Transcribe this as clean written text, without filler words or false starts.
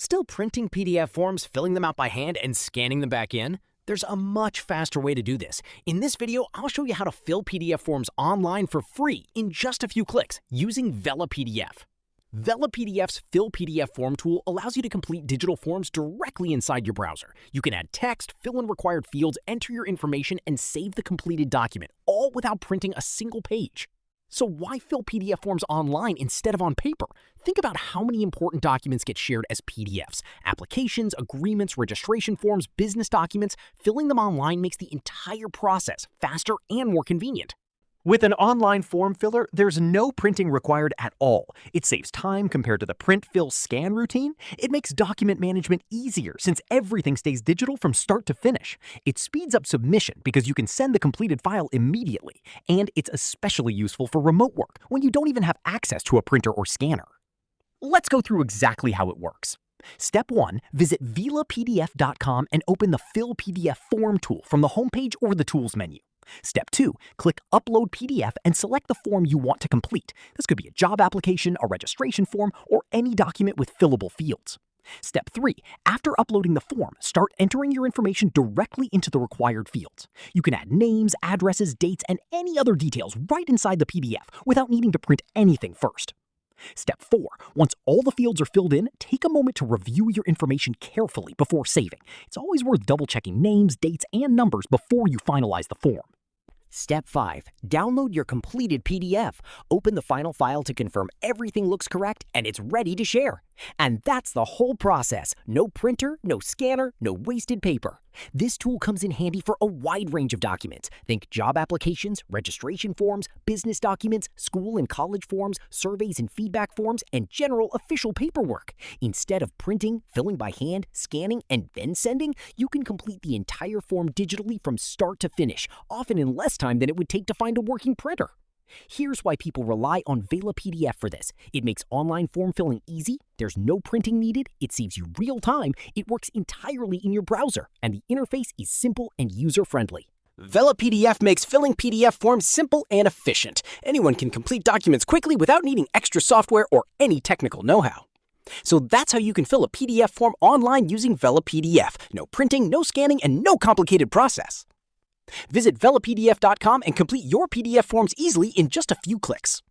Still printing PDF forms, filling them out by hand, and scanning them back in? There's a much faster way to do this. In this video, I'll show you how to fill PDF forms online for free in just a few clicks using VelaPDF. VelaPDF's Fill PDF Form tool allows you to complete digital forms directly inside your browser. You can add text, fill in required fields, enter your information, and save the completed document, all without printing a single page. So why fill PDF forms online instead of on paper? Think about how many important documents get shared as PDFs. Applications, agreements, registration forms, business documents. Filling them online makes the entire process faster and more convenient. With an online form filler, there's no printing required at all. It saves time compared to the print, fill, scan routine. It makes document management easier since everything stays digital from start to finish. It speeds up submission because you can send the completed file immediately. And it's especially useful for remote work when you don't even have access to a printer or scanner. Let's go through exactly how it works. Step 1, visit VelaPDF.com and open the Fill PDF Form tool from the homepage or the Tools menu. Step 2, click Upload PDF and select the form you want to complete. This could be a job application, a registration form, or any document with fillable fields. Step 3, after uploading the form, start entering your information directly into the required fields. You can add names, addresses, dates, and any other details right inside the PDF without needing to print anything first. Step 4, once all the fields are filled in, take a moment to review your information carefully before saving. It's always worth double-checking names, dates, and numbers before you finalize the form. Step 5. Download your completed PDF. Open the final file to confirm everything looks correct and it's ready to share. And that's the whole process. No printer, no scanner, no wasted paper. This tool comes in handy for a wide range of documents. Think job applications, registration forms, business documents, school and college forms, surveys and feedback forms, and general official paperwork. Instead of printing, filling by hand, scanning, and then sending, you can complete the entire form digitally from start to finish, often in less time than it would take to find a working printer. Here's why people rely on VelaPDF for this. It makes online form filling easy, there's no printing needed, it saves you real time, it works entirely in your browser, and the interface is simple and user-friendly. VelaPDF makes filling PDF forms simple and efficient. Anyone can complete documents quickly without needing extra software or any technical know-how. So that's how you can fill a PDF form online using VelaPDF. No printing, no scanning, and no complicated process. Visit VelaPDF.com and complete your PDF forms easily in just a few clicks.